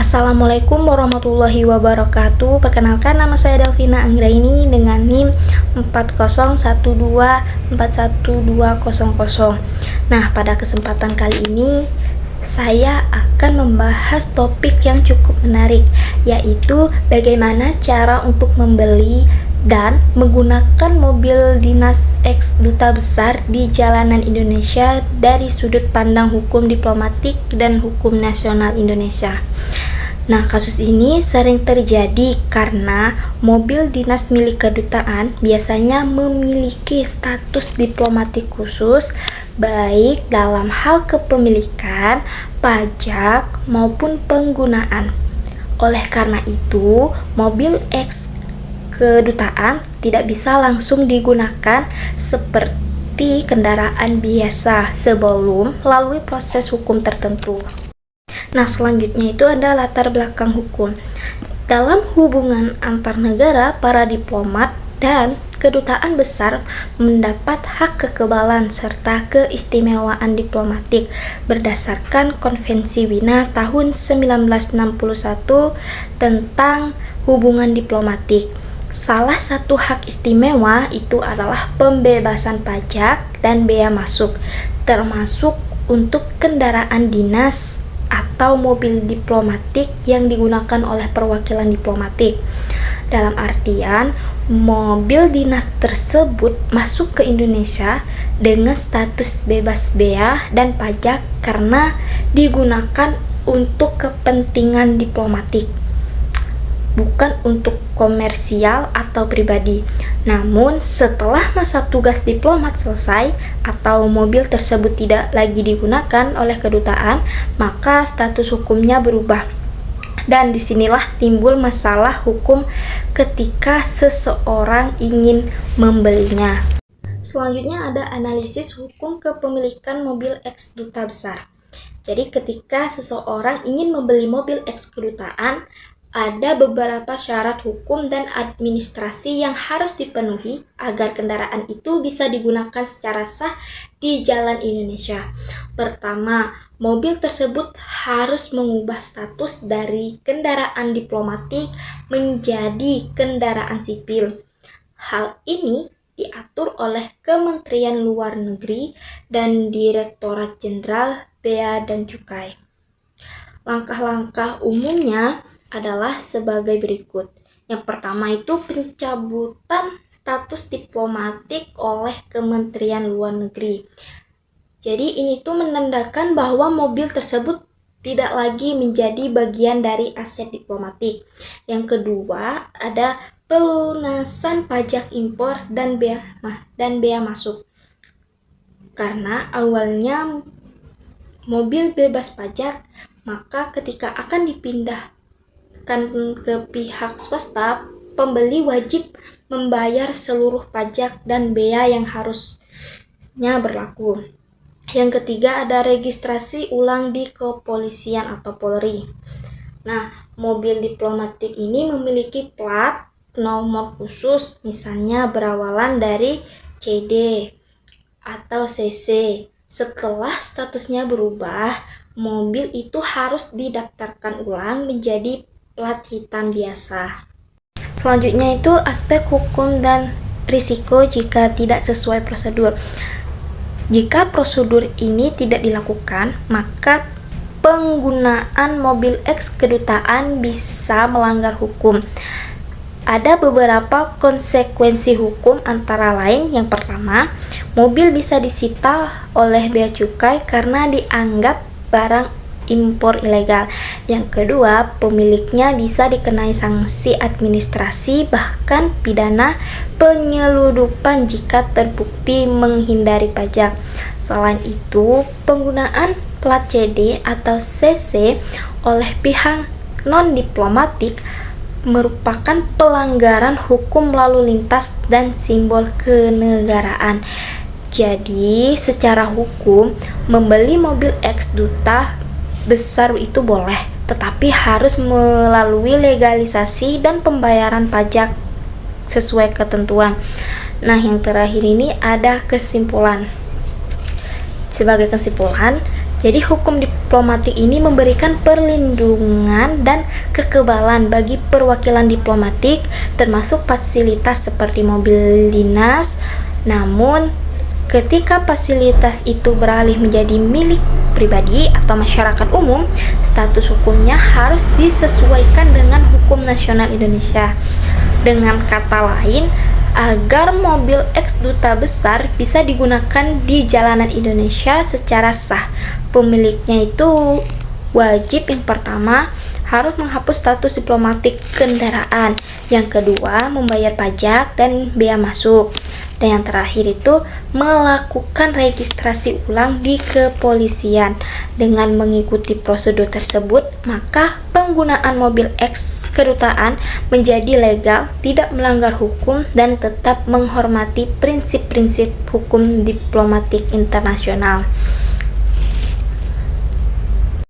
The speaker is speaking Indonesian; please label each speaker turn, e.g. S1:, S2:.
S1: Assalamualaikum warahmatullahi wabarakatuh. Perkenalkan, nama saya Delvina Anggraini dengan NIM 401241200. Nah, pada kesempatan kali ini saya akan membahas topik yang cukup menarik, yaitu bagaimana cara untuk membeli dan menggunakan mobil dinas eks duta besar di jalanan Indonesia dari sudut pandang hukum diplomatik dan hukum nasional Indonesia. Nah, kasus ini sering terjadi karena mobil dinas milik kedutaan biasanya memiliki status diplomatik khusus, baik dalam hal kepemilikan, pajak, maupun penggunaan. Oleh karena itu, mobil eks kedutaan tidak bisa langsung digunakan seperti kendaraan biasa sebelum melalui proses hukum tertentu. Nah, selanjutnya itu ada latar belakang hukum. Dalam hubungan antar negara, para diplomat dan kedutaan besar mendapat hak kekebalan serta keistimewaan diplomatik berdasarkan Konvensi Wina tahun 1961 tentang hubungan diplomatik. Salah satu hak istimewa itu adalah pembebasan pajak dan bea masuk, termasuk untuk kendaraan dinas atau mobil diplomatik yang digunakan oleh perwakilan diplomatik. Dalam artian, mobil dinas tersebut masuk ke Indonesia dengan status bebas bea dan pajak karena digunakan untuk kepentingan diplomatik, bukan untuk komersial atau pribadi. Namun, setelah masa tugas diplomat selesai atau mobil tersebut tidak lagi digunakan oleh kedutaan, maka status hukumnya berubah. Dan disinilah timbul masalah hukum ketika seseorang ingin membelinya. Selanjutnya ada analisis hukum kepemilikan mobil eks duta besar. Jadi ketika seseorang ingin membeli mobil eks kedutaan, ada beberapa syarat hukum dan administrasi yang harus dipenuhi agar kendaraan itu bisa digunakan secara sah di jalan Indonesia. Pertama, mobil tersebut harus mengubah status dari kendaraan diplomatik menjadi kendaraan sipil. Hal ini diatur oleh Kementerian Luar Negeri dan Direktorat Jenderal Bea dan Cukai. Langkah-langkah umumnya adalah sebagai berikut. Yang pertama itu pencabutan status diplomatik oleh Kementerian Luar Negeri. Jadi ini tuh menandakan bahwa mobil tersebut tidak lagi menjadi bagian dari aset diplomatik. Yang kedua ada pelunasan pajak impor dan bea masuk. Karena awalnya mobil bebas pajak, maka ketika akan dipindahkan ke pihak swasta, pembeli wajib membayar seluruh pajak dan bea yang harusnya berlaku. Yang ketiga ada registrasi ulang di kepolisian atau Polri. Nah, mobil diplomatik ini memiliki plat nomor khusus, misalnya berawalan dari CD atau CC. Setelah statusnya berubah, mobil itu harus didaftarkan ulang menjadi plat hitam biasa. Selanjutnya itu aspek hukum dan risiko jika tidak sesuai prosedur. Jika prosedur ini tidak dilakukan, maka penggunaan mobil eks kedutaan bisa melanggar hukum. Ada beberapa konsekuensi hukum antara lain. Yang pertama, mobil bisa disita oleh bea cukai karena dianggap barang impor ilegal. Yang kedua, pemiliknya bisa dikenai sanksi administrasi bahkan pidana penyeludupan jika terbukti menghindari pajak. Selain itu, penggunaan plat CD atau CC oleh pihak non-diplomatik merupakan pelanggaran hukum lalu lintas dan simbol kenegaraan. Jadi, secara hukum, membeli mobil eks duta besar itu boleh, tetapi harus melalui legalisasi dan pembayaran pajak sesuai ketentuan. Nah, yang terakhir ini ada kesimpulan. Sebagai kesimpulan, Jadi hukum diplomatik ini memberikan perlindungan dan kekebalan bagi perwakilan diplomatik, termasuk fasilitas seperti mobil dinas. Namun, ketika fasilitas itu beralih menjadi milik pribadi atau masyarakat umum, status hukumnya harus disesuaikan dengan hukum nasional Indonesia. Dengan kata lain, agar mobil eks duta besar bisa digunakan di jalanan Indonesia secara sah, pemiliknya itu wajib yang pertama harus menghapus status diplomatik kendaraan, yang kedua membayar pajak dan bea masuk, dan yang terakhir itu melakukan registrasi ulang di kepolisian. Dengan mengikuti prosedur tersebut, maka penggunaan mobil eks kedutaan menjadi legal, tidak melanggar hukum, dan tetap menghormati prinsip-prinsip hukum diplomatik internasional.